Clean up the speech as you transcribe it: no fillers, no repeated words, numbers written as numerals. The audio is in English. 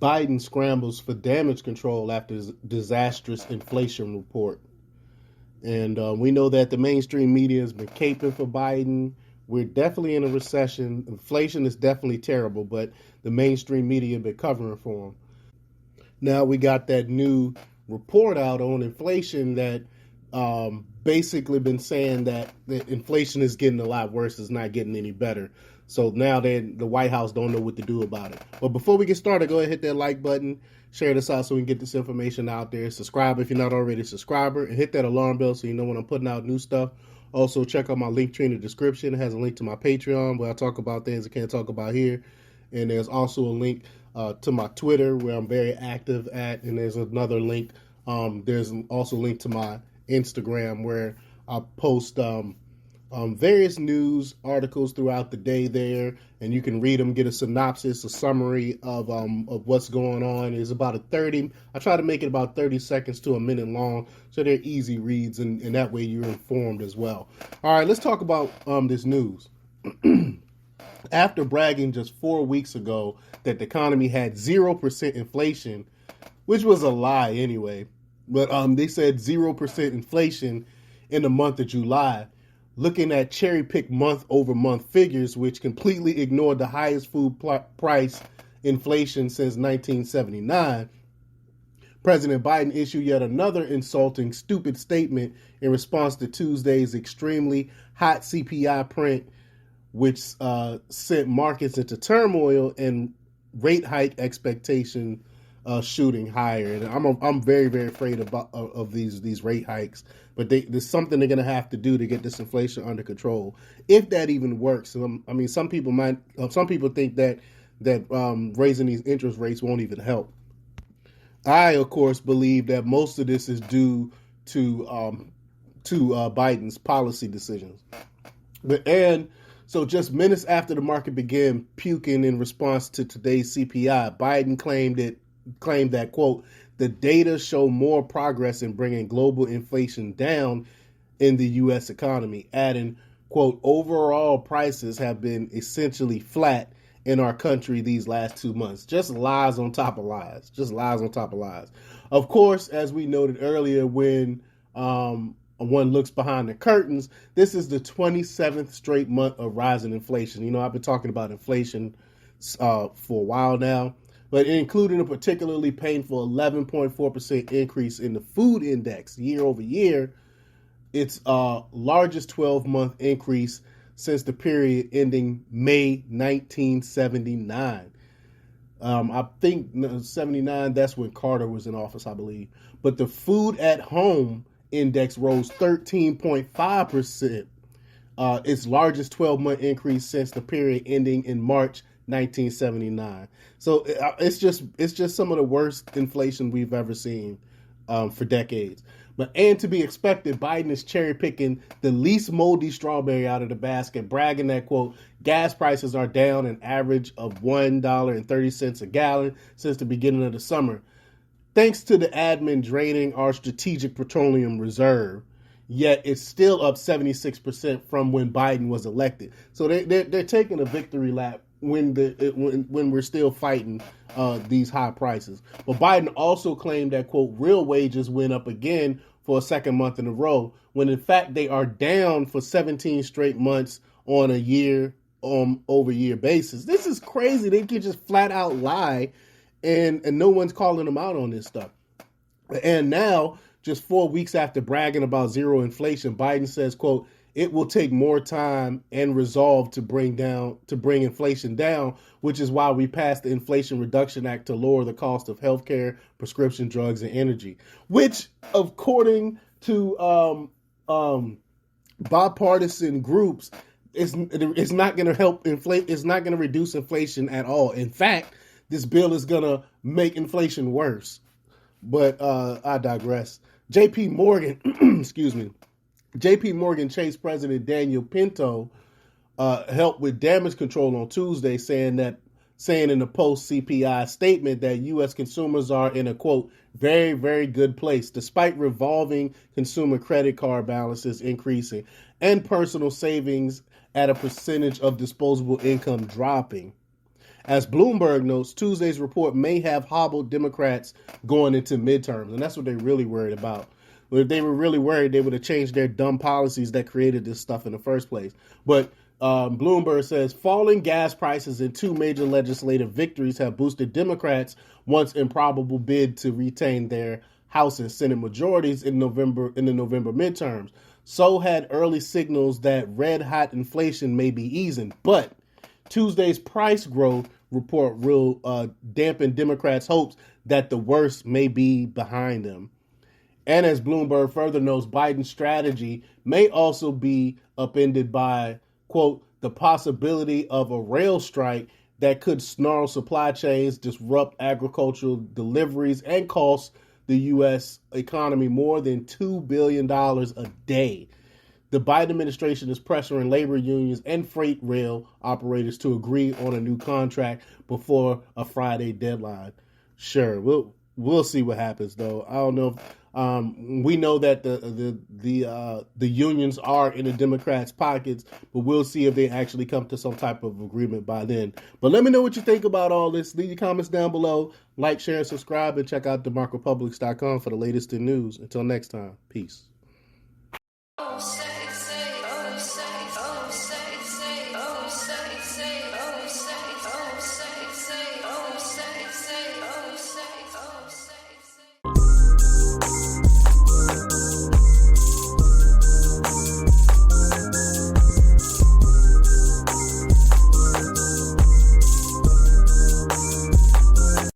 Biden scrambles for damage control after disastrous inflation report. And we know that the mainstream media has been caping for Biden. We're definitely in a recession. Inflation is definitely terrible, but the mainstream media have been covering for him. Now we got that new report out on inflation that basically been saying that inflation is getting a lot worse. It's not getting any better. So now the White House don't know what to do about it. But before we get started, go ahead and hit that like button. Share this out so we can get this information out there. Subscribe if you're not already a subscriber. And hit that alarm bell so you know when I'm putting out new stuff. Also, check out my link tree in the description. It has a link to my Patreon where I talk about things I can't talk about here. And there's also a link to my Twitter where I'm very active at. And there's another link. There's also a link to my Instagram where I post various news articles throughout the day there, and you can read them, get a synopsis, a summary of what's going on. It's about I try to make it about 30 seconds to a minute long, so they're easy reads, and that way you're informed as well. All right, let's talk about this news. After bragging just 4 weeks ago that the economy had 0% inflation, which was a lie anyway, but they said 0% inflation in the month of July. Looking at cherry-picked month-over-month figures, which completely ignored the highest food price inflation since 1979, President Biden issued yet another insulting, stupid statement in response to Tuesday's extremely hot CPI print, which sent markets into turmoil and rate hike expectation shooting higher. And I'm very, very afraid of these rate hikes. But there's something they're going to have to do to get this inflation under control, if that even works. I mean, some people think that raising these interest rates won't even help. I, of course, believe that most of this is due to Biden's policy decisions. So just minutes after the market began puking in response to today's CPI, Biden claimed that, quote, the data show more progress in bringing global inflation down in the U.S. economy, adding, quote, overall prices have been essentially flat in our country these last 2 months. Just lies on top of lies. Just lies on top of lies. Of course, as we noted earlier, when one looks behind the curtains, this is the 27th straight month of rising inflation. You know, I've been talking about inflation for a while now, but it included a particularly painful 11.4% increase in the food index year over year. Its largest 12-month increase since the period ending May 1979. I think 79, that's when Carter was in office, I believe. But the food at home index rose 13.5%, its largest 12-month increase since the period ending in March 1979. So it's just some of the worst inflation we've ever seen for decades. And to be expected, Biden is cherry picking the least moldy strawberry out of the basket, bragging that, quote, gas prices are down an average of $1.30 a gallon since the beginning of the summer, thanks to the admin draining our strategic petroleum reserve. Yet it's still up 76% from when Biden was elected. So they're taking a victory lap when we're still fighting these high prices. But Biden also claimed that, quote, real wages went up again for a second month in a row, when in fact they are down for 17 straight months on a year over year basis. This is crazy. They can just flat out lie, and no one's calling them out on this stuff. And now, just 4 weeks after bragging about zero inflation, Biden says, quote, it will take more time and resolve to bring inflation down, which is why we passed the Inflation Reduction Act to lower the cost of healthcare, prescription drugs, and energy, which, according to bipartisan groups, is not going to help inflate. It's not going to reduce inflation at all. In fact, this bill is going to make inflation worse. But I digress. J.P. Morgan, excuse me. J.P. Morgan Chase President Daniel Pinto helped with damage control on Tuesday, saying in the post-CPI statement that U.S. consumers are in a, quote, very, very good place, despite revolving consumer credit card balances increasing and personal savings at a percentage of disposable income dropping. As Bloomberg notes, Tuesday's report may have hobbled Democrats going into midterms, and that's what they're really worried about. Well, if they were really worried, they would have changed their dumb policies that created this stuff in the first place. But Bloomberg says falling gas prices and two major legislative victories have boosted Democrats' once improbable bid to retain their House and Senate majorities in the November midterms. So had early signals that red-hot inflation may be easing, but Tuesday's price growth report will dampen Democrats' hopes that the worst may be behind them. And as Bloomberg further notes, Biden's strategy may also be upended by, quote, the possibility of a rail strike that could snarl supply chains, disrupt agricultural deliveries, and cost the U.S. economy more than $2 billion a day. The Biden administration is pressuring labor unions and freight rail operators to agree on a new contract before a Friday deadline. Sure, we'll see what happens, though. I don't know if we know that the unions are in the Democrats' pockets, but we'll see if they actually come to some type of agreement by then. But let me know what you think about all this. Leave your comments down below. Like, share, and subscribe, and check out DeMarcoPublics.com for the latest in news. Until next time, peace.